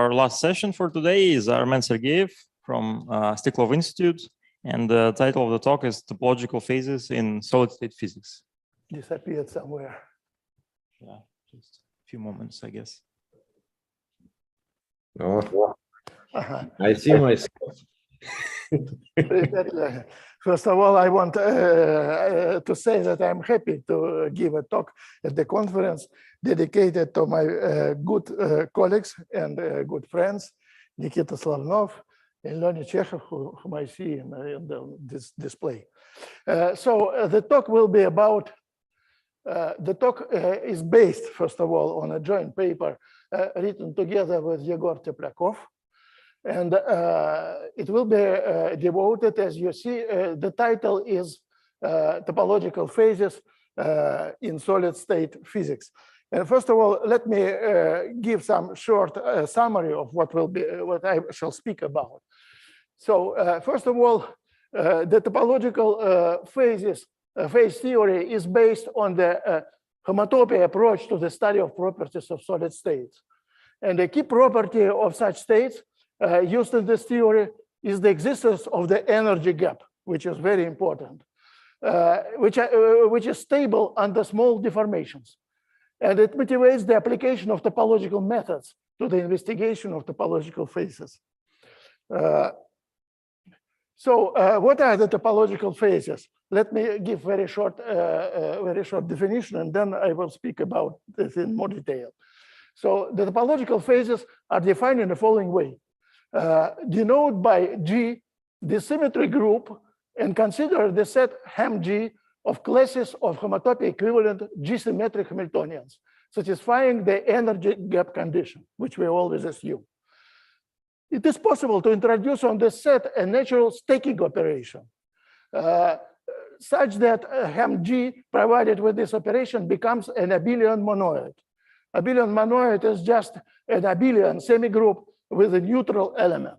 Our last session for today is Armen Sergeev from Stiklov Institute, and the title of the talk is Topological Phases in Solid-State Physics. Disappeared somewhere. Yeah, just a few moments, I guess. Oh, I see myself. First of all, I want to say that I'm happy to give a talk at the conference dedicated to my good colleagues and good friends, Nikita Slavnov and Leonid Chekhov, whom I see in this display. So the talk will be about, the talk is based, first of all, on a joint paper written together with Yegor Teplakov. And it will be devoted, as you see, the title is Topological Phases in Solid-State Physics. And first of all, let me give some short summary of what I shall speak about. So first of all, the topological phase theory is based on the homotopy approach to the study of properties of solid states. And the key property of such states used in this theory is the existence of the energy gap, which is very important, which is stable under small deformations. And it motivates the application of topological methods to the investigation of topological phases. So what are the topological phases? Let me give very short definition, and then I will speak about this in more detail. So the topological phases are defined in the following way. Denote by G the symmetry group and consider the set HamG of classes of homotopy equivalent G-symmetric Hamiltonians, satisfying the energy gap condition, which we always assume. It is possible to introduce on this set a natural staking operation, such that HamG provided with this operation becomes an Abelian monoid. Abelian monoid is just an Abelian semigroup with a neutral element.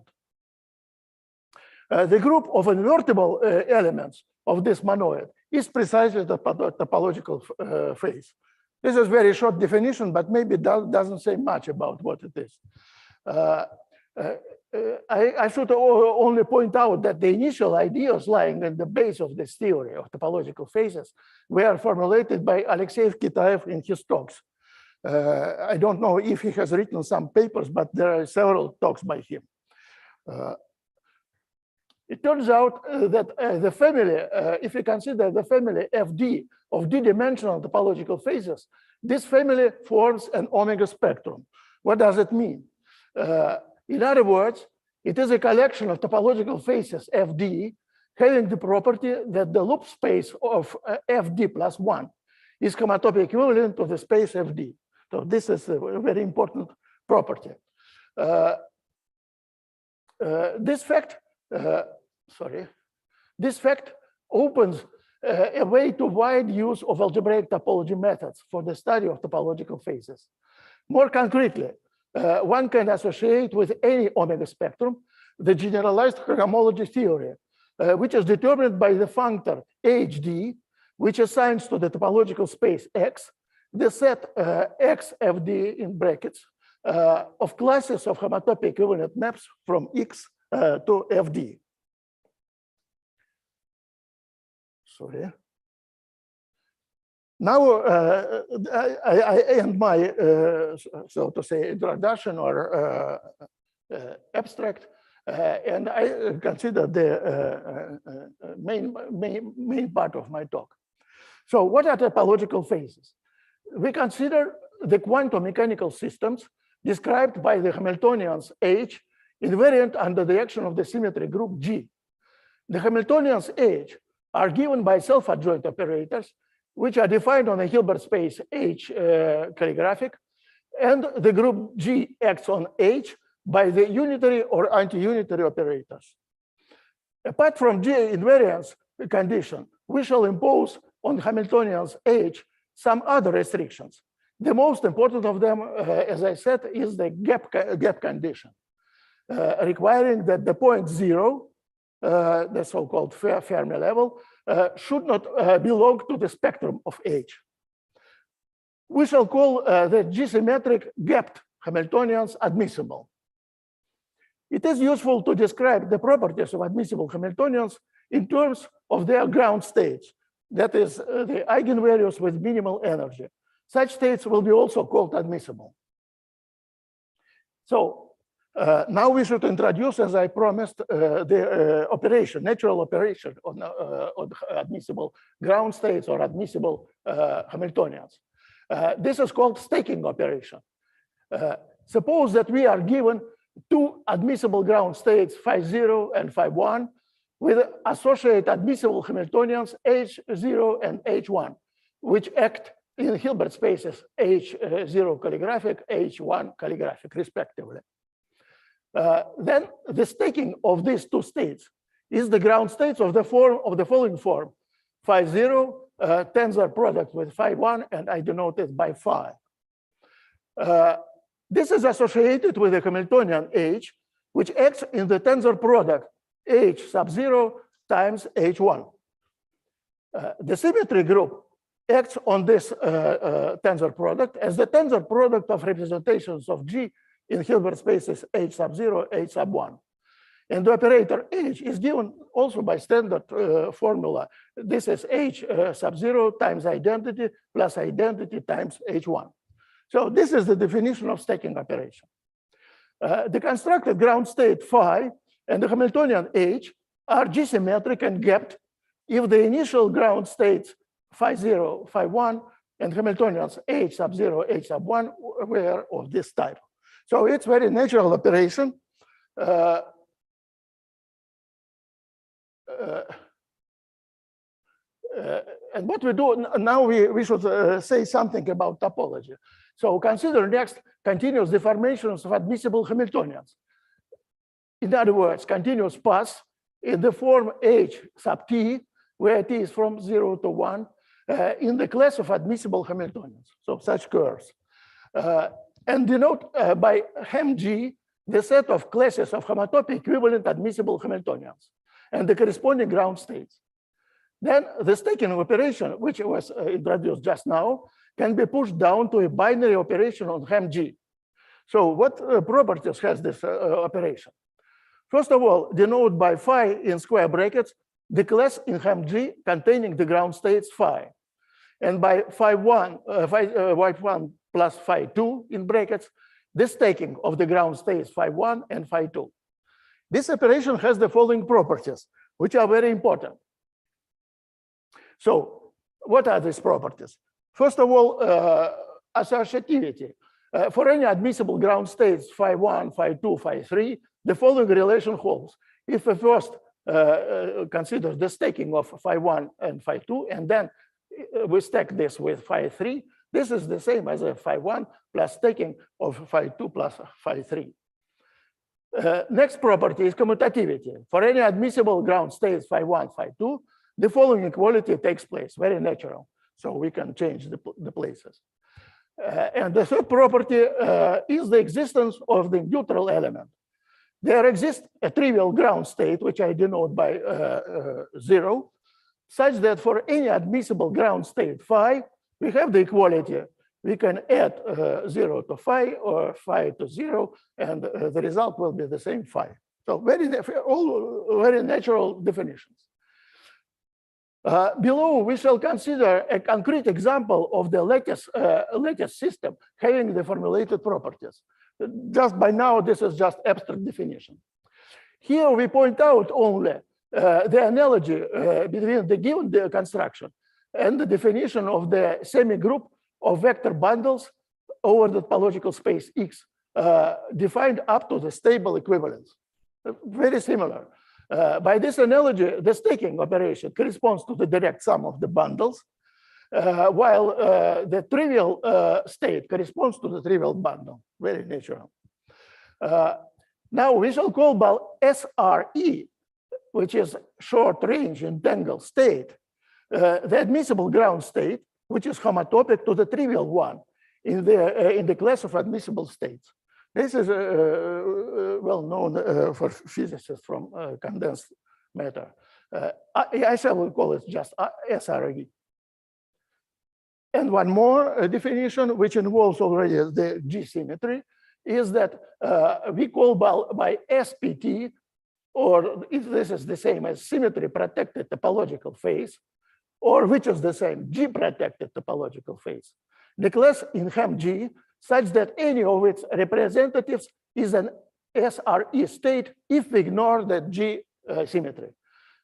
The group of invertible elements of this monoid is precisely the topological phase. This is very short definition, but maybe doesn't say much about what it is. I should only point out that the initial ideas lying at the base of this theory of topological phases were formulated by Alexey Kitaev in his talks. I don't know if he has written some papers, but there are several talks by him. It turns out that the family, if you consider the family FD of d-dimensional topological phases, this family forms an omega spectrum. What does it mean? In other words, it is a collection of topological phases FD having the property that the loop space of FD plus 1 is homotopy equivalent to the space FD. So this is a very important property. This fact opens a way to wide use of algebraic topology methods for the study of topological phases. More concretely, one can associate with any omega spectrum the generalized homology theory, which is determined by the functor HD, which assigns to the topological space X the set XFD in brackets of classes of homotopy equivalent maps from X to FD. Sorry. Now I end my, so to say, introduction or abstract, and I consider the main part of my talk. So what are topological phases? We consider the quantum mechanical systems described by the Hamiltonians H invariant under the action of the symmetry group G. The Hamiltonians H are given by self-adjoint operators, which are defined on a Hilbert space H calligraphic, and the group G acts on H by the unitary or anti-unitary operators. Apart from G invariance condition, we shall impose on Hamiltonians H some other restrictions. The most important of them, as I said, is the gap condition, requiring that the point 0, the so-called Fermi level, should not belong to the spectrum of H. We shall call the G-symmetric gapped Hamiltonians admissible. It is useful to describe the properties of admissible Hamiltonians in terms of their ground states, that is, the eigenvalues with minimal energy. Such states will be also called admissible. So now we should introduce, as I promised, the operation, natural operation on admissible ground states or admissible Hamiltonians. This is called staking operation. Suppose that we are given two admissible ground states, phi0 and phi1, with associated admissible Hamiltonians H0 and H1, which act in Hilbert spaces H0 calligraphic, H1 calligraphic, respectively. Then the staking of these two states is the ground states of the following form: phi0 tensor product with phi1, and I denote it by phi. This is associated with a Hamiltonian H, which acts in the tensor product H sub 0 times H1. The symmetry group acts on this tensor product as the tensor product of representations of G in Hilbert spaces H sub 0, H sub 1. And the operator H is given also by standard formula. This is H sub 0 times identity plus identity times H1. So this is the definition of staking operation. The constructed ground state phi and the Hamiltonian H are G-symmetric and gapped if the initial ground states phi0, phi1, and Hamiltonians H sub 0, H sub 1 were of this type. So it's very natural operation. And what we do now, we should say something about topology. So consider next continuous deformations of admissible Hamiltonians. In other words, continuous paths in the form H sub t, where t is from 0 to 1, in the class of admissible Hamiltonians, so such curves. And denote by HamG the set of classes of homotopy equivalent admissible Hamiltonians and the corresponding ground states. Then the staking operation, which was introduced just now, can be pushed down to a binary operation on HamG. So what properties has this operation? First of all, denote by phi in square brackets the class in HamG containing the ground states phi. And by phi1 plus phi2 in brackets, the staking of the ground states phi1 and phi2. This operation has the following properties, which are very important. So what are these properties? First of all, associativity. For any admissible ground states phi1, phi2, phi3, the following relation holds. If we first consider the staking of phi1 and phi2, and then we stack this with phi3, this is the same as a phi1 plus staking of phi2 plus phi3. Next property is commutativity. For any admissible ground states phi1, phi2, the following equality takes place, very natural. So we can change the places. And the third property is the existence of the neutral element. There exists a trivial ground state, which I denote by 0, such that for any admissible ground state phi, we have the equality. We can add 0 to phi or phi to 0, and the result will be the same phi. So all very natural definitions. Below, we shall consider a concrete example of the latest system having the formulated properties. Just by now, this is just abstract definition. Here we point out only the analogy between the given construction and the definition of the semigroup of vector bundles over the topological space X, defined up to the stable equivalence. Very similar. By this analogy, the staking operation corresponds to the direct sum of the bundles, while the trivial state corresponds to the trivial bundle. Very natural. Now we shall call SRE, which is short range entangled state, the admissible ground state, which is homotopic to the trivial one in the class of admissible states. This is well known for physicists from condensed matter. I shall call it just SRE. And one more definition, which involves already the G-symmetry, is that we call by SPT, or if this is the same as symmetry protected topological phase, or which is the same, G protected topological phase. The class in HamG such that any of its representatives is an SRE state if we ignore the G symmetry.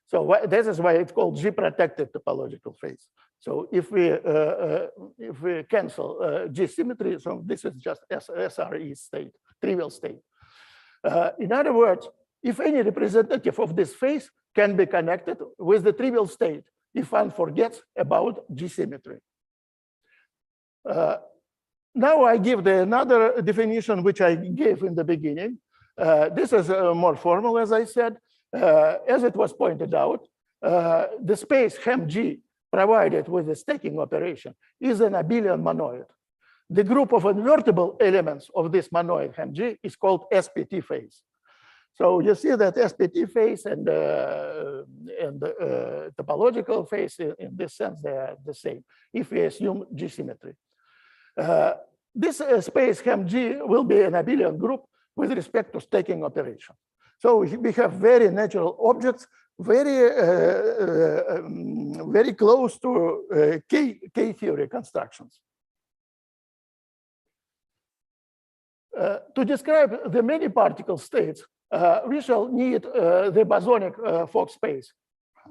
So this is why it's called G protected topological phase. So if we cancel G symmetry, so this is just SRE state, trivial state. In other words, if any representative of this phase can be connected with the trivial state, if one forgets about G symmetry. Now I give another definition which I gave in the beginning. This is more formal, as I said. As it was pointed out, the space HamG provided with the stacking operation is an abelian monoid. The group of invertible elements of this monoid HamG is called SPT phase. So you see that SPT phase and topological phase, in this sense, they are the same if we assume G symmetry. This space HamG will be an abelian group with respect to stacking operation. So we have very natural objects, very close to K-theory constructions. To describe the many particle states, we shall need the bosonic Fock space.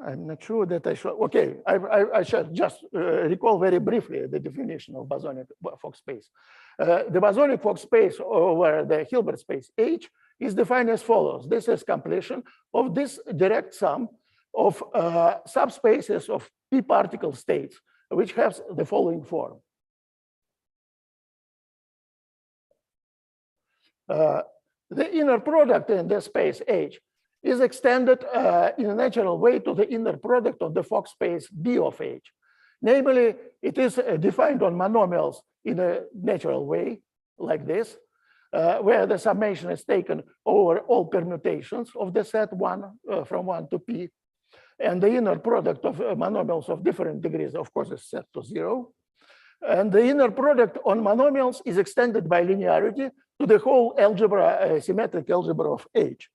I'm not sure that I should. Okay, I should just recall very briefly the definition of bosonic Fock space. The bosonic Fock space over the Hilbert space H is defined as follows. This is completion of this direct sum of subspaces of p particle states, which has the following form. The inner product in the space H is extended in a natural way to the inner product of the Fock space B of H. Namely, it is defined on monomials in a natural way, like this, where the summation is taken over all permutations of the set 1 from 1 to p. And the inner product of monomials of different degrees, of course, is set to 0. And the inner product on monomials is extended by linearity to the whole algebra, symmetric algebra of H.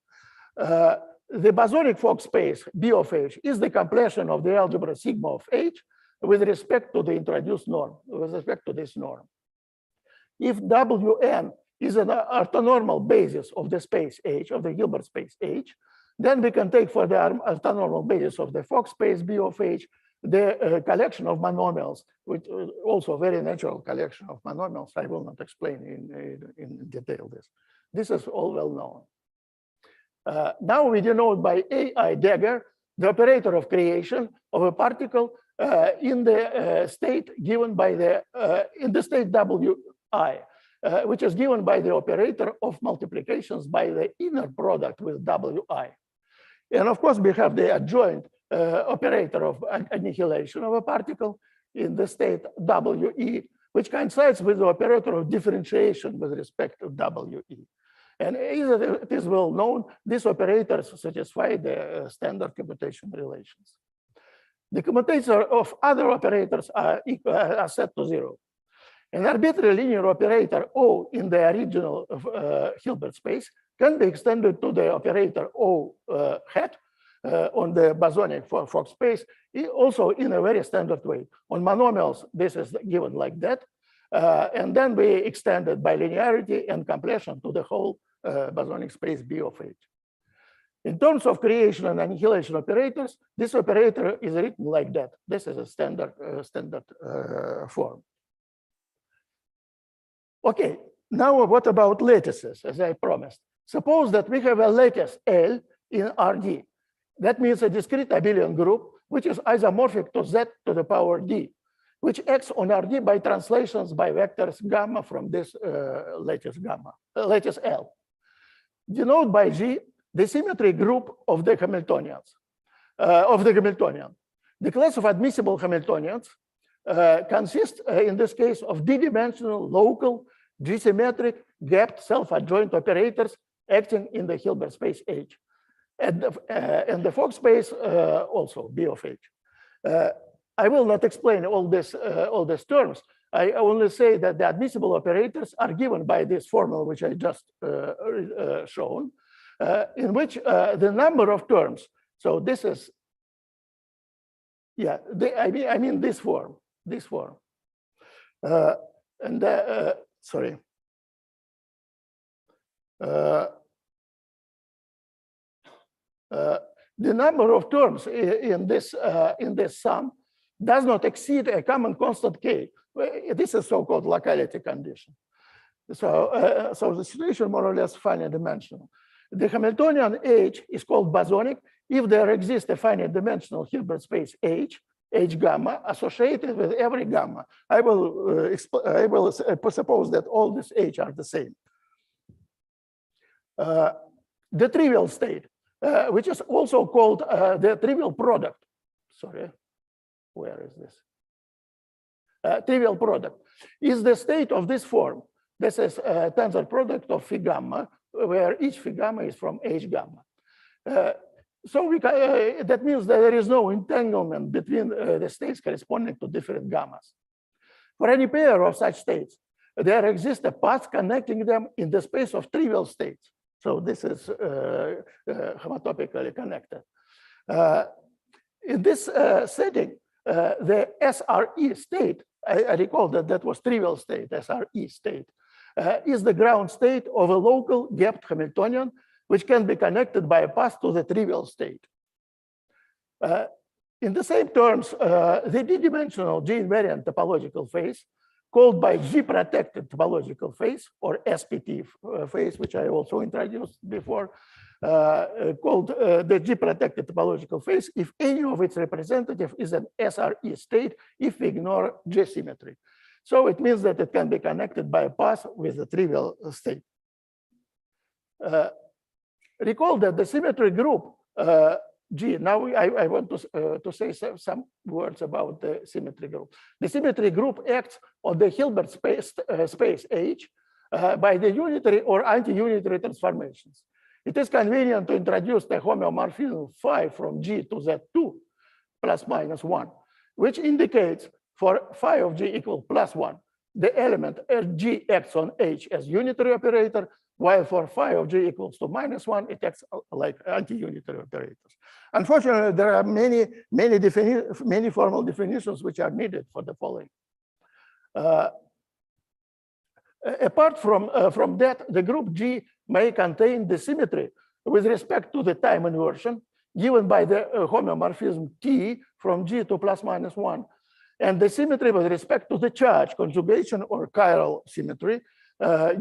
The bosonic Fock space B of H is the completion of the algebra sigma of H with respect to the introduced norm, with respect to this norm. If Wn is an orthonormal basis of the space H, of the Hilbert space H, then we can take for the orthonormal basis of the Fock space B of H the collection of monomials, which is also a very natural collection of monomials. I will not explain in detail this. This is all well known. Now we denote by AI dagger the operator of creation of a particle in the state given by the in the state Wi, which is given by the operator of multiplications by the inner product with Wi. And of course, we have the adjoint operator of annihilation of a particle in the state We, which coincides with the operator of differentiation with respect to We. And as it is well known, these operators satisfy the standard commutation relations. The commutator of other operators are set to 0. An arbitrary linear operator O in the original Hilbert space can be extended to the operator O hat on the bosonic Fock space, also in a very standard way. On monomials, this is given like that. And then we extend it by linearity and completion to the whole bosonic space B of H. In terms of creation and annihilation operators, this operator is written like that. This is a standard form. Okay, now what about lattices, as I promised? Suppose that we have a lattice L in Rd. That means a discrete abelian group, which is isomorphic to Z to the power D, which acts on Rd by translations by vectors gamma from this lattice L. Denote by G the symmetry group of the Hamiltonians, The class of admissible Hamiltonians consists, in this case, of d-dimensional, local, G-symmetric, gapped, self-adjoint operators acting in the Hilbert space H. And the Fock space also B of H. I will not explain all these terms, I only say that the admissible operators are given by this formula, which I just shown, in which the number of terms. So this is, yeah, I mean this form, sorry. The number of terms in this sum does not exceed a common constant k. This is so-called locality condition. So, so the situation more or less finite dimensional. The Hamiltonian H is called bosonic if there exists a finite dimensional Hilbert space H gamma associated with every gamma. I will suppose that all these H are the same. The trivial state, which is also called the trivial product. Sorry, where is this? Trivial product is the state of this form. This is a tensor product of phi gamma, where each phi gamma is from H gamma. So that means that there is no entanglement between the states corresponding to different gammas. For any pair of such states, there exists a path connecting them in the space of trivial states. So this is homotopically connected. In this setting, the SRE state, I recall that that was trivial state, SRE state, is the ground state of a local gapped Hamiltonian, which can be connected by a path to the trivial state. In the same terms, the d-dimensional G-invariant topological phase, called by G-protected topological phase, or SPT phase, which I also introduced before, called the G-protected topological phase if any of its representative is an SRE state if we ignore G-symmetry. So it means that it can be connected by a path with the trivial state. Recall that the symmetry group G. Now I want to say some words about the symmetry group. The symmetry group acts on the Hilbert space H by the unitary or anti-unitary transformations. It is convenient to introduce the homeomorphism phi from G to Z2 plus minus 1, which indicates for phi of G equal plus 1, the element G acts on H as unitary operator, while for phi of G equals to minus 1, it acts like anti-unitary operators. Unfortunately, there are many formal definitions which are needed for the following. Apart from that, the group G may contain the symmetry with respect to the time inversion given by the homeomorphism T from G to plus minus 1, and the symmetry with respect to the charge conjugation or chiral symmetry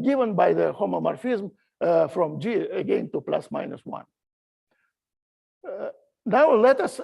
given by the homomorphism from G again to plus minus 1. Now let us,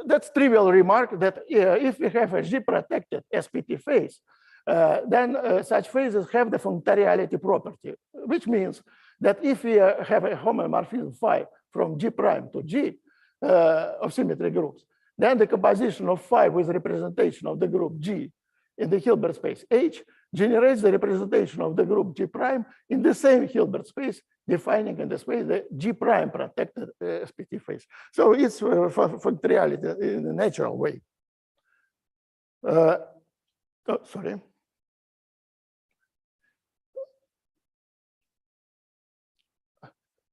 that's trivial remark that if we have a G-protected SPT phase, then such phases have the functoriality property, which means that if we have a homomorphism phi from G prime to G of symmetry groups, then the composition of phi with representation of the group G in the Hilbert space H generates the representation of the group G prime in the same Hilbert space, defining in the space the G prime protected SPT phase. So it's functoriality in a natural way. Sorry.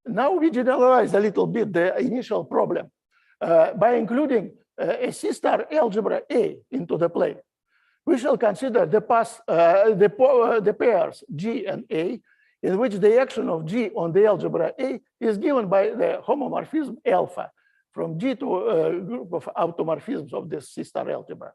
Now we generalize a little bit the initial problem by including a C-star algebra A into the plane. We shall consider the pairs G and A, in which the action of G on the algebra A is given by the homomorphism alpha from G to a group of automorphisms of this C-star algebra.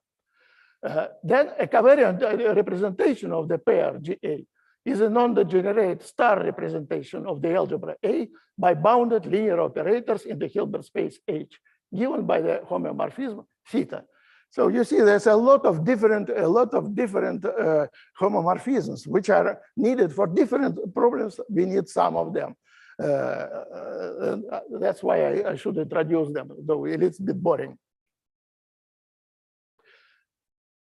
Then a covariant representation of the pair GA is a non-degenerate star representation of the algebra A by bounded linear operators in the Hilbert space H, given by the homomorphism theta. So you see, there's a lot of different homomorphisms which are needed for different problems. We need some of them. That's why I should introduce them, though it's a bit boring.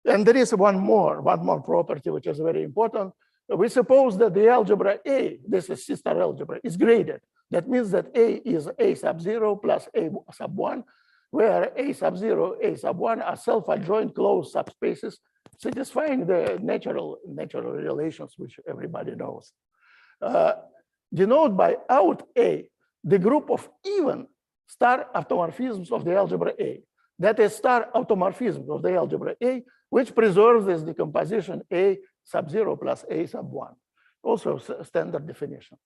And there is one more property which is very important. We suppose that the algebra A, this is C-star algebra, is graded. That means that A is A sub 0 plus A sub 1, where A sub 0, A sub 1 are self-adjoint closed subspaces satisfying the natural relations which everybody knows. Denote by out A the group of even star automorphisms of the algebra A. That is star automorphism of the algebra A, which preserves this decomposition A sub 0 plus A sub 1. Also standard definition.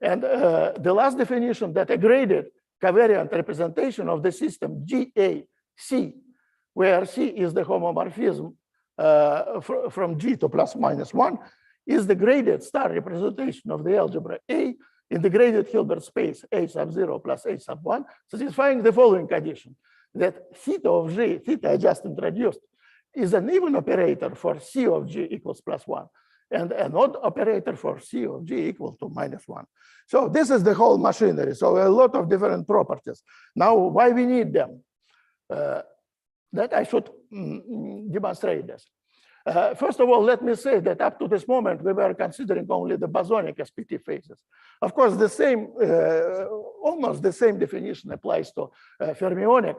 And the last definition, that a graded covariant representation of the system GAC, where C is the homomorphism from G to plus minus 1, is the graded star representation of the algebra A in the graded Hilbert space A sub 0 plus A sub 1, satisfying the following condition, that theta of G, theta I just introduced, is an even operator for C of G equals plus 1, and an odd operator for C of G equal to minus 1. So this is the whole machinery. So a lot of different properties. Now, why we need them? That I should demonstrate this. First of all, let me say that up to this moment, we were considering only the bosonic SPT phases. Of course, the same, almost the same definition applies to fermionic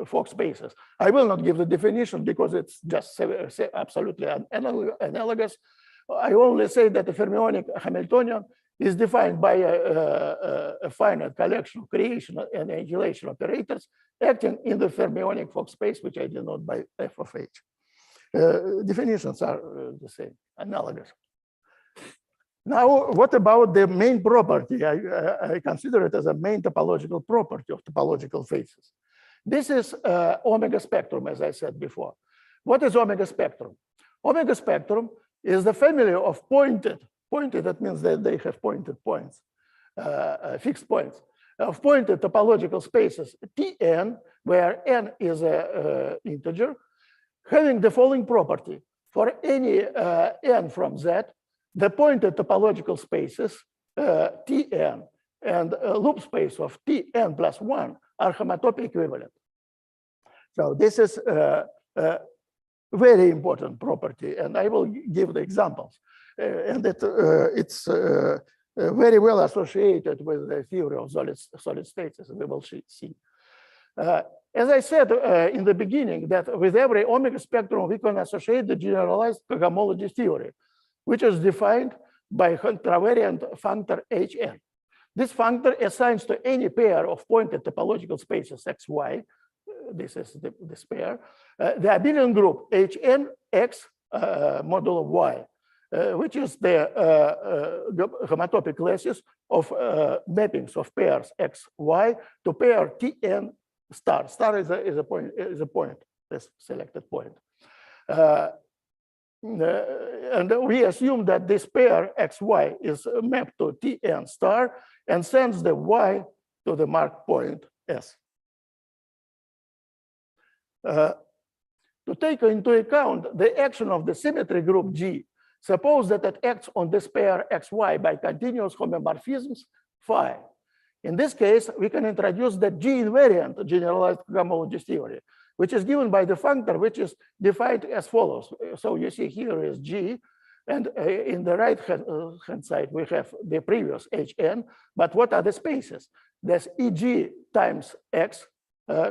Fock spaces. I will not give the definition because it's just absolutely analogous. I only say that the fermionic Hamiltonian is defined by a finite collection of creation and annihilation operators acting in the fermionic Fock space, which I denote by f of h. Definitions are the same, analogous. Now, what about the main property? I consider it as a main topological property of topological phases. This is omega spectrum, as I said before. What is omega spectrum? Omega spectrum is the family of pointed, that means that they have pointed points, fixed points, of pointed topological spaces Tn, where n is an integer, having the following property. For any n from Z, the pointed topological spaces Tn and a loop space of Tn plus 1 are homotopy equivalent. So this is a very important property, and I will give the examples. And it's very well associated with the theory of solid states, as we will see. As I said in the beginning, that with every omega spectrum, we can associate the generalized cohomology theory, which is defined by contravariant functor Hn. This functor assigns to any pair of pointed topological spaces xy, this is this pair, the abelian group Hn x modulo y, which is the homotopy classes of mappings of pairs x, y to pair Tn star. Star is a point, this selected point. And we assume that this pair xy is mapped to Tn star and sends the y to the marked point S. To take into account the action of the symmetry group G, suppose that it acts on this pair xy by continuous homomorphisms phi. In this case, we can introduce the G invariant generalized cohomology theory, which is given by the functor, which is defined as follows. So you see here is G, and in the right hand side, we have the previous Hn, but what are the spaces? There's Eg times X,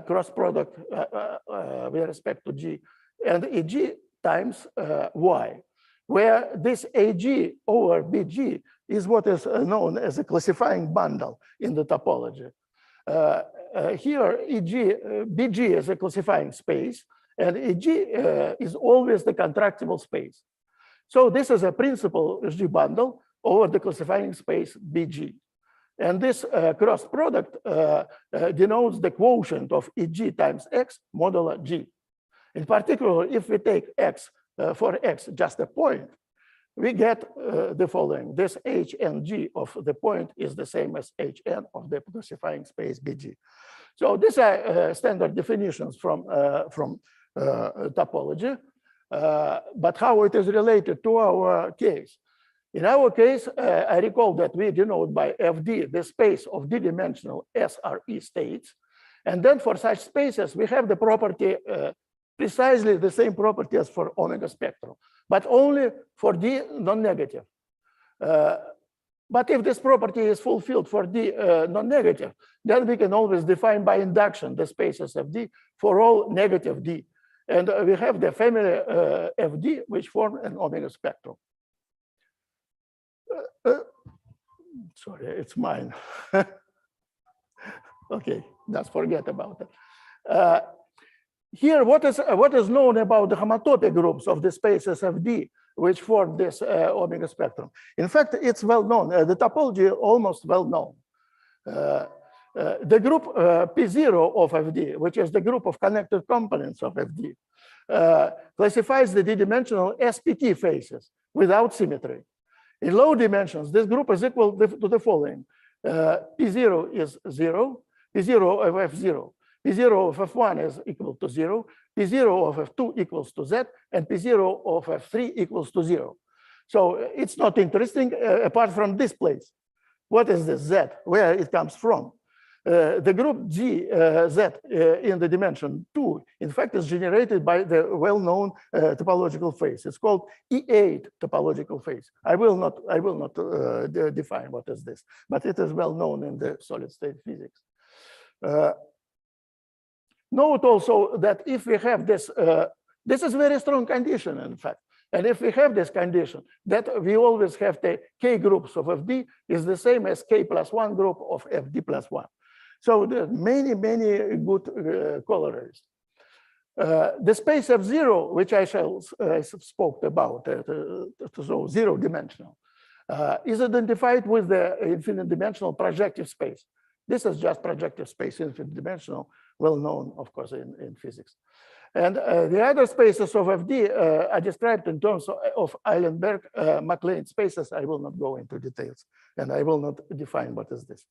cross product with respect to G, and Eg times Y, where this Ag over Bg is what is known as a classifying bundle in the topology. Here, Bg is a classifying space, and Eg is always the contractible space. So this is a principal G bundle over the classifying space Bg. And this cross product denotes the quotient of Eg times X modulo G. In particular, if we take X for X just a point, we get the following. This HMG of the point is the same as Hn of the classifying space Bg. So these are standard definitions from topology, but how it is related to our case. In our case, I recall that we denote by Fd the space of d-dimensional SRE states. And then for such spaces, we have the property, precisely the same property as for omega spectrum, but only for d non-negative. But if this property is fulfilled for D non-negative, then we can always define by induction the spaces of D for all negative D. And we have the family FD, which form an omega spectrum. Sorry, it's mine. Okay, let's forget about it. Here, what is known about the homotopy groups of the spaces of D, which form this omega spectrum? In fact, it's well known. The topology almost well known. The group P0 of FD, which is the group of connected components of FD, classifies the D-dimensional SPT phases without symmetry. In low dimensions, this group is equal to the following. P0 is 0, P0 of F0. P0 of F1 is equal to 0, P0 of F2 equals to Z, and P0 of F3 equals to 0. So it's not interesting apart from this place. What is this Z? Where it comes from? The group G, Z in the dimension 2, in fact, is generated by the well-known topological phase. It's called E8 topological phase. I will not define what is this, but it is well known in the solid state physics. Note also that if we have this, this is a very strong condition, in fact. And if we have this condition, that we always have the K groups of FD is the same as K plus 1 group of FD plus 1. So there are many good corollaries. The space F0, which I spoke about, so zero dimensional, is identified with the infinite dimensional projective space. This is just projective space, infinite dimensional, well known, of course, in physics. And the other spaces of FD are described in terms of Eilenberg-MacLane spaces. I will not go into details, and I will not define what is this.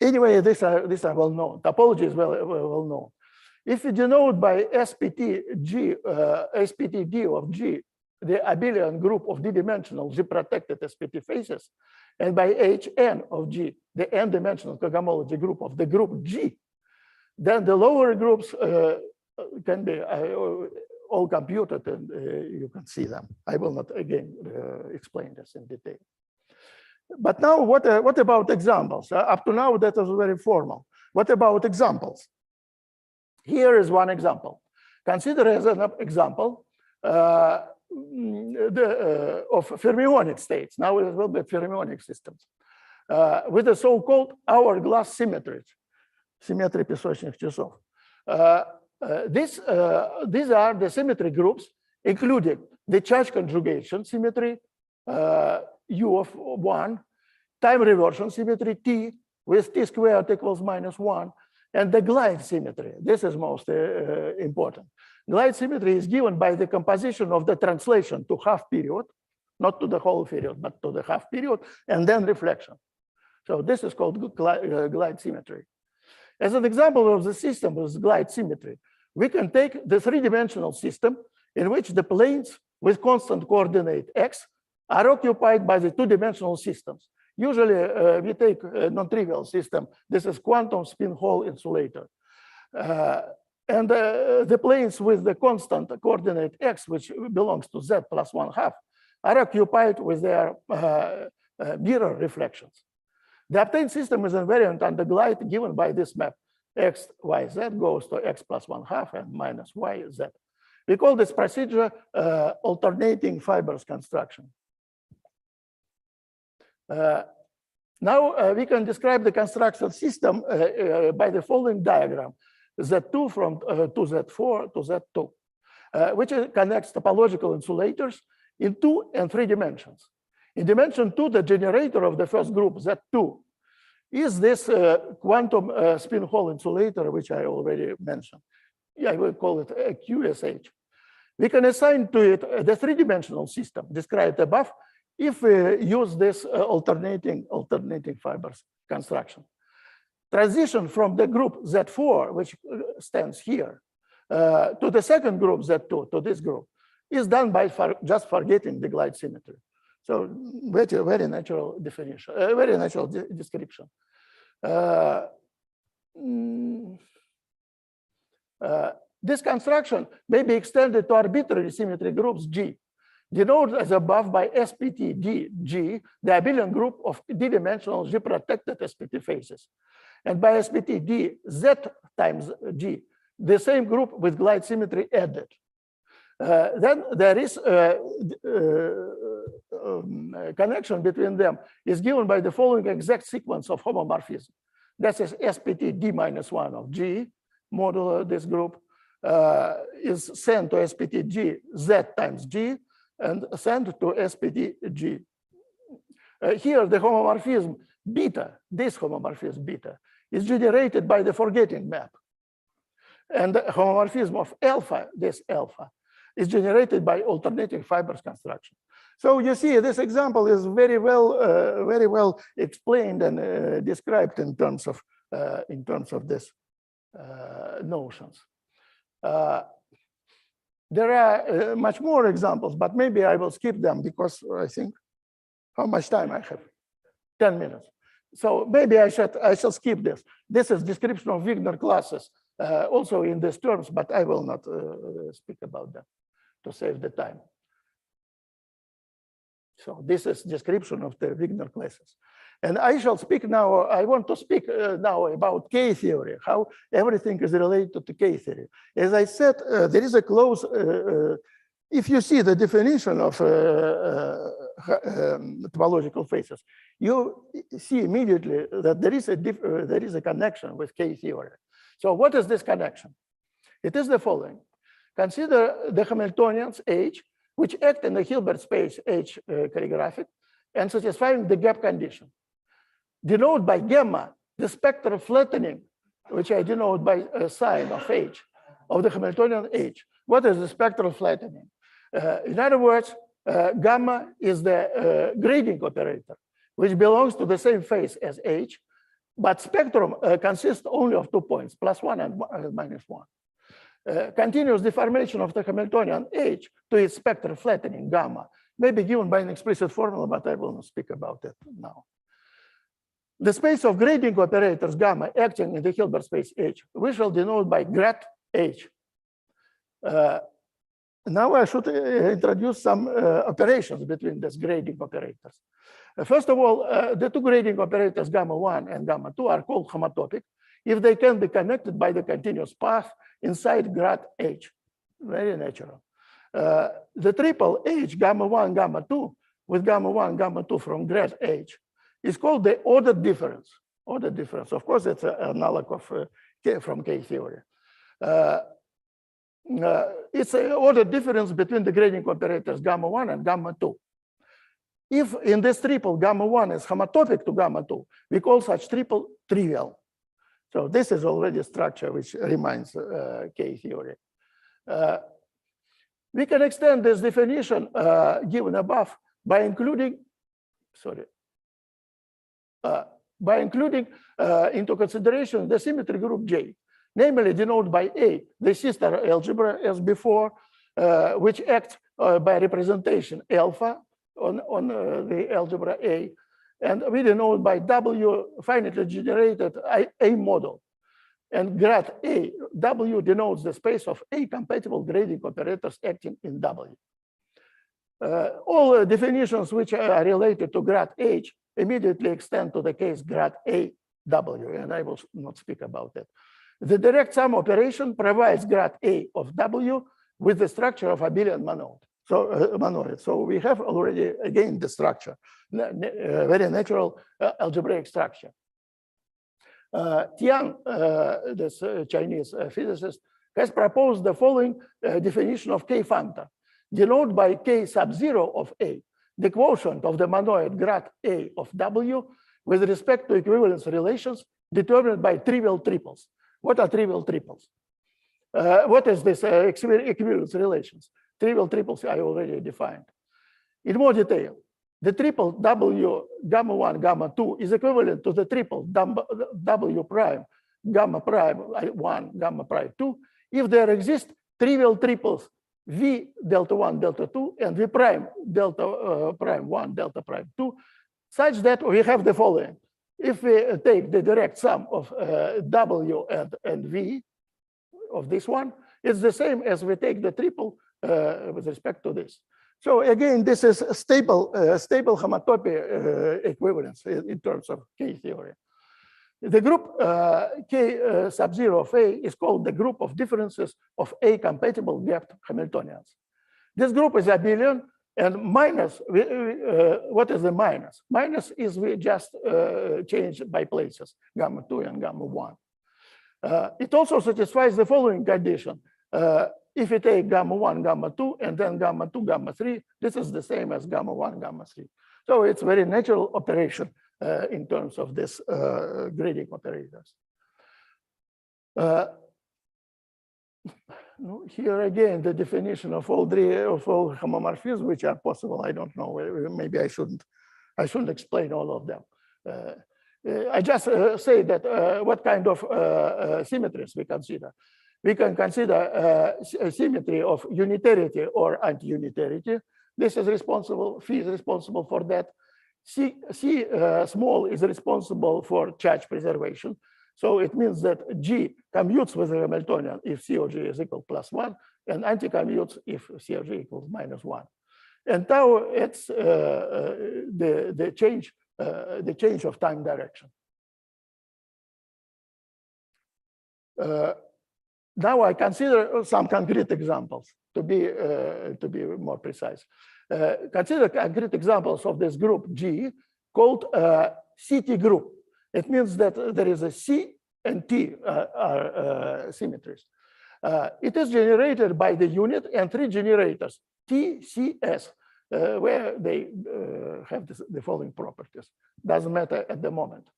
Anyway, these are well known. Topology is well known. If we denote by SPT D of G, the abelian group of D-dimensional G-protected SPT phases, and by HN of G, the n-dimensional cohomology group of the group G, then the lower groups can be all computed, and you can see them. I will not again explain this in detail. But now, what about examples? Up to now, that was very formal. What about examples? Here is one example. Consider as an example of fermionic states. Now it will be fermionic systems with the so-called hourglass symmetries. Симметрии песочных часов. These are the symmetry groups, including the charge conjugation symmetry, U of 1, time reversion symmetry, T, with T squared equals -1, and the glide symmetry. This is most important. Glide symmetry is given by the composition of the translation to half period, not to the whole period, but to the half period, and then reflection. So this is called glide symmetry. As an example of the system with glide symmetry, we can take the three-dimensional system in which the planes with constant coordinate x are occupied by the two-dimensional systems. Usually, we take a non-trivial system. This is quantum spin Hall insulator. And the planes with the constant coordinate x, which belongs to z plus 1/2, are occupied with their mirror reflections. The obtained system is invariant under glide given by this map. X, y, z goes to x plus 1/2 and minus y, z. We call this procedure alternating fibers construction. Now we can describe the construction system by the following diagram. Z2 from to Z4 to Z2, which connects topological insulators in 2 and 3 dimensions. In dimension 2, the generator of the first group, Z2, is this quantum spin Hall insulator, which I already mentioned. Yeah, I will call it a QSH. We can assign to it the three-dimensional system described above if we use this alternating fibers construction. Transition from the group Z4, which stands here, to the second group Z2, to this group, is done by just forgetting the glide symmetry. So very natural definition, very natural description. This construction may be extended to arbitrary symmetry groups G. denoted as above by SPT DG, the abelian group of d-dimensional G-protected SPT phases. And by SPT D, Z times G, the same group with glide symmetry added. Then there is a connection between them is given by the following exact sequence of homomorphism. That is SPT D minus 1 of G, modulo this group, is sent to SPT G, Z times G, and sent to SPT G. Here, the homomorphism beta, this homomorphism beta, is generated by the forgetting map. And the homomorphism of alpha, this alpha, is generated by alternating fibers construction. So you see, this example is very well explained and described in terms of this notions. There are much more examples, but maybe I will skip them because I think how much time I have? 10 minutes. So maybe I shall skip this. This is description of Wigner classes, also in these terms, but I will not speak about them to save the time. So this is description of the Wigner classes. And I shall speak now, I want to speak now about K-theory, how everything is related to K-theory. As I said, there is a close, if you see the definition of topological phases, you see immediately that there is a connection with K-theory. So what is this connection? It is the following. Consider the Hamiltonians H, which act in the Hilbert space H calligraphic and satisfying the gap condition. Denote by gamma the spectral flattening, which I denote by a sign of H, of the Hamiltonian H. What is the spectral flattening? In other words, gamma is the grading operator, which belongs to the same phase as H, but spectrum consists only of 2 points, +1 and -1. Continuous deformation of the Hamiltonian H to its spectral flattening gamma may be given by an explicit formula, but I will not speak about it now. The space of grading operators gamma acting in the Hilbert space H, we shall denote by grad H. Now I should introduce some operations between these grading operators. First of all, the two grading operators gamma 1 and gamma 2 are called homotopic if they can be connected by the continuous path inside grad H. Very natural. The triple H gamma 1 gamma 2 with gamma 1 gamma 2 from grad H is called the order difference. Order difference. Of course, it's an analog of from K-theory. It's an order difference between the grading operators gamma 1 and gamma 2. If in this triple gamma 1 is homotopic to gamma 2, we call such triple trivial. So this is already a structure which reminds K-theory. We can extend this definition given above by including, into consideration the symmetry group J, namely denoted by A, the sister algebra as before, which acts by representation alpha on the algebra A, and we denote by W finitely generated A model. And grad A, W denotes the space of A compatible grading operators acting in W. All definitions which are related to grad H immediately extend to the case grad A W, and I will not speak about it. The direct sum operation provides grad A of W with the structure of abelian monoid. So we have already again the structure, very natural algebraic structure. Tian, this Chinese physicist, has proposed the following definition of K functor, denoted by K sub 0 of A, the quotient of the monoid grad A of W with respect to equivalence relations determined by trivial triples. What are trivial triples? What is this equivalence relations? Trivial triples I already defined. In more detail, the triple W gamma 1 gamma 2 is equivalent to the triple W prime gamma prime 1 gamma prime 2 if there exist trivial triples V delta 1 delta 2 and V prime delta prime 1 delta prime 2 such that we have the following. If we take the direct sum of W and V of this one, it's the same as we take the triple with respect to this. So again, this is a stable homotopy equivalence in terms of K theory. The group K sub 0 of A is called the group of differences of A compatible gapped Hamiltonians. This group is abelian, and minus, what is the minus? Minus is we just change by places, gamma 2 and gamma 1. It also satisfies the following condition. If you take gamma 1, gamma 2, and then gamma 2, gamma 3, this is the same as gamma 1, gamma 3. So it's very natural operation in terms of this grading operators. Here again, the definition of all homomorphisms which are possible. I don't know. Maybe I shouldn't explain all of them. I just say that what kind of symmetries we consider. We can consider symmetry of unitarity or anti-unitarity. This is responsible. Phi is responsible for that. C small is responsible for charge preservation. So it means that G commutes with the Hamiltonian if C of G is equal +1, and anti-commutes if C of G equals -1. And tau, it's the change of time direction. Now I consider some concrete examples to be more precise. Consider concrete examples of this group G called CT group. It means that there is a C and T are symmetries. It is generated by the unit and three generators, T, C, S, where they have the following properties. Doesn't matter at the moment.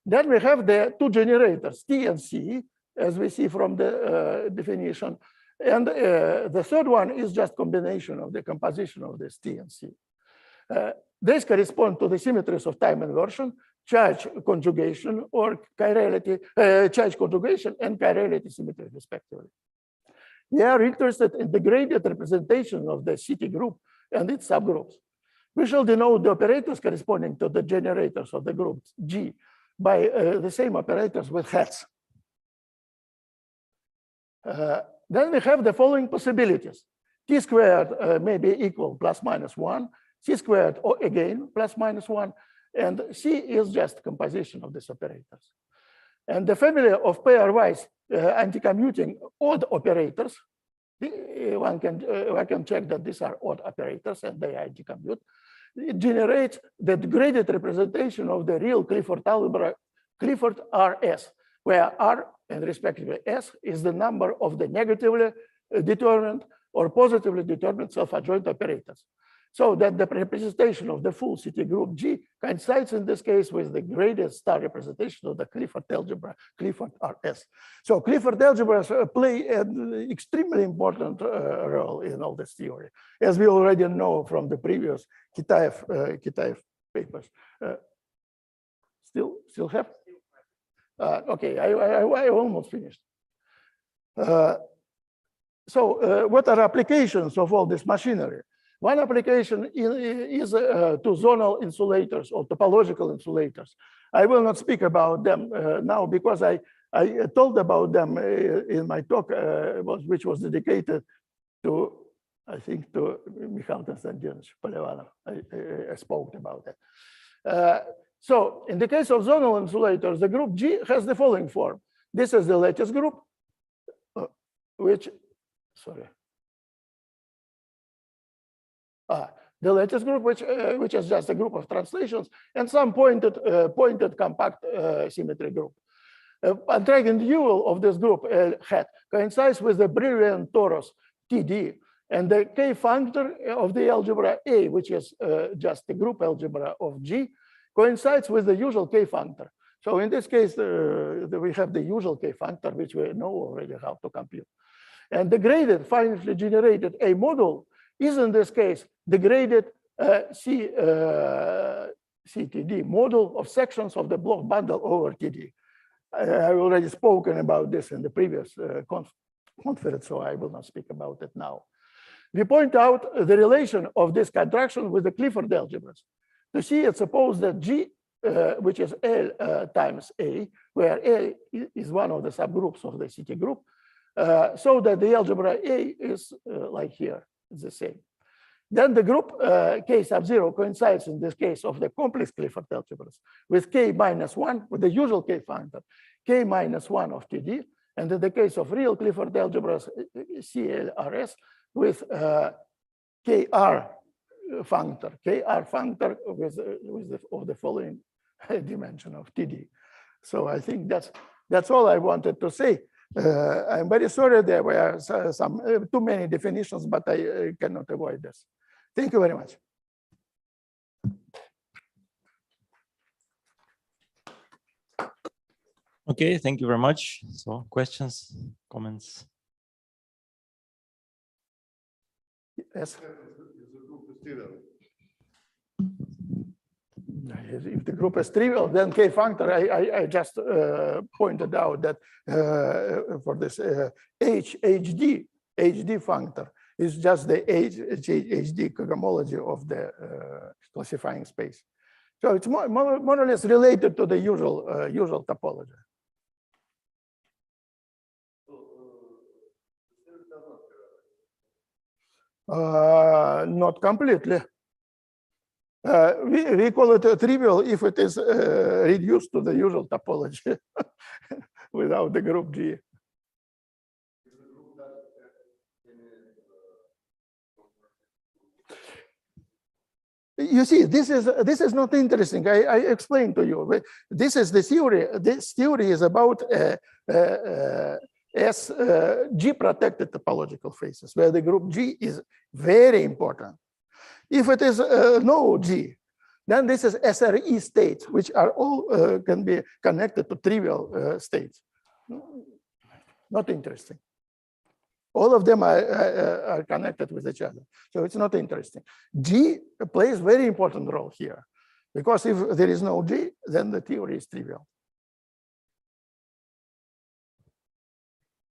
Then we have the two generators, T and C, as we see from the definition. And the third one is just combination of the composition of this T and C. These correspond to the symmetries of time inversion, charge conjugation, or chirality, charge conjugation and chirality symmetry, respectively. We are interested in the gradient representation of the CT group and its subgroups. We shall denote the operators corresponding to the generators of the group G by the same operators with hats. Then we have the following possibilities. T squared may be equal ±1, C squared or again ±1, and C is just composition of these operators. And the family of pairwise anti-commuting odd operators, one can check that these are odd operators and they anti-commute. It generates the graded representation of the real Clifford algebra, Clifford RS, where R and respectively S is the number of the negatively determined or positively determined self-adjoint operators. So that the representation of the full CT group G coincides in this case with the graded star representation of the Clifford algebra, Clifford RS. So Clifford algebras play an extremely important role in all this theory, as we already know from the previous Kitaev papers. Still have? Okay, I almost finished. So what are applications of all this machinery? One application is to zonal insulators or topological insulators. I will not speak about them now because I told about them in my talk, which was dedicated to, I think, to Mikhail Konstantinovich Polivanov. I spoke about that. So in the case of zonal insulators, the group G has the following form. This is the lattice group, which, sorry. The lattice group, which is just a group of translations, and some pointed compact symmetry group. Antragen dual of this group hat coincides with the Brillouin torus TD, and the K functor of the algebra A, which is just the group algebra of G, coincides with the usual K functor. So in this case, we have the usual K functor, which we know already how to compute. And the graded, finitely generated A module is in this case the graded CTD model of sections of the block bundle over TD. I've already spoken about this in the previous conference, so I will not speak about it now. We point out the relation of this contraction with the Clifford algebras. To see it, suppose that G, which is L times A, where A is one of the subgroups of the CT group, so that the algebra A is like here. It's the same. Then the group K sub 0 coincides in this case of the complex Clifford algebras with K minus 1, with the usual K functor, K minus 1 of TD. And in the case of real Clifford algebras, CLRS, with KR functor with the following dimension of TD. So I think that's all I wanted to say. I'm very sorry there were some too many definitions, but I cannot avoid this. Thank you very much. Okay, thank you very much. So questions, comments? Yes. If the group is trivial, then K functor, I just pointed out that for this HD functor is just the HD cohomology of the classifying space. So it's more or less related to the usual topology. Not completely. We call it trivial if it is reduced to the usual topology without the group G. You see, this is not interesting. I explained to you. This is the theory. This theory is about G protected topological phases, where the group G is very important. If it is no G, then this is SRE states, which are all can be connected to trivial states. Not interesting. All of them are connected with each other. So it's not interesting. G plays very important role here, because if there is no G, then the theory is trivial.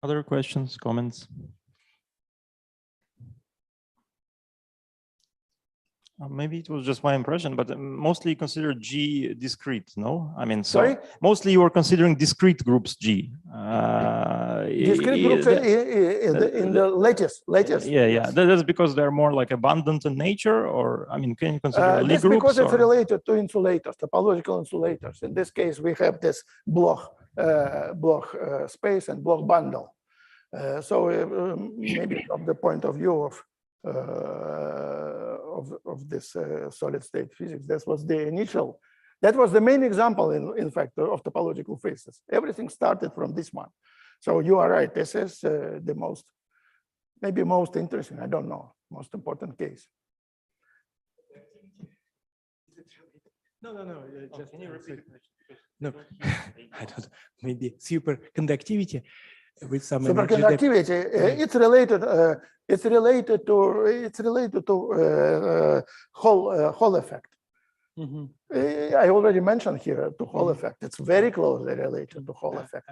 Other questions, comments? Maybe it was just my impression, but mostly you consider G discrete, no? I mean, so sorry? Mostly you were considering discrete groups G. Discrete groups in the latest. Yeah. That's because they're more like abundant in nature, or I mean, can you consider Lie that's groups? Because it's related to insulators, topological insulators. In this case, we have this Bloch space and Bloch bundle. Maybe from the point of view of this solid state physics, that was the main example, in fact, of topological phases. Everything started from this one. So you are right. This is the maybe most interesting, I don't know, most important case. No. Just can you repeat? No, I don't. Maybe superconductivity with some superconductivity. It's related to Hall effect. Mm-hmm. I already mentioned here to Hall effect. It's very closely related to Hall effect,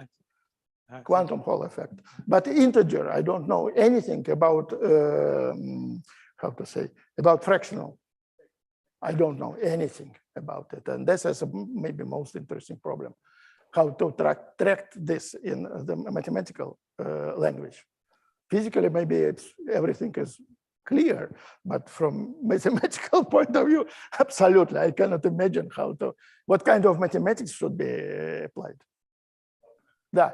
quantum Hall effect. But integer, I don't know anything about how to say about fractional. I don't know anything about it, and this is maybe most interesting problem. How to track this in the mathematical language. Physically, maybe everything is clear, but from mathematical point of view, absolutely, I cannot imagine what kind of mathematics should be applied. Да.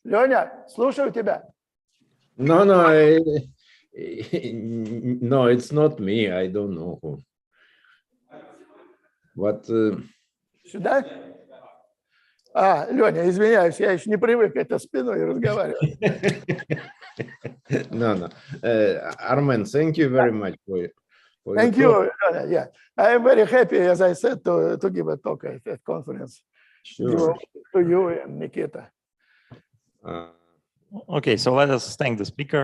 Леня, слушаю тебя. No, it's not me. I don't know who. What? Сюда? Леня, извиняюсь, я еще не привык это спиной разговаривать. No. Armen, thank you very much for Thank you. Yeah, I am very happy, as I said, to give a talk at conference. Sure. To you and Nikita. Okay, so let us thank the speaker.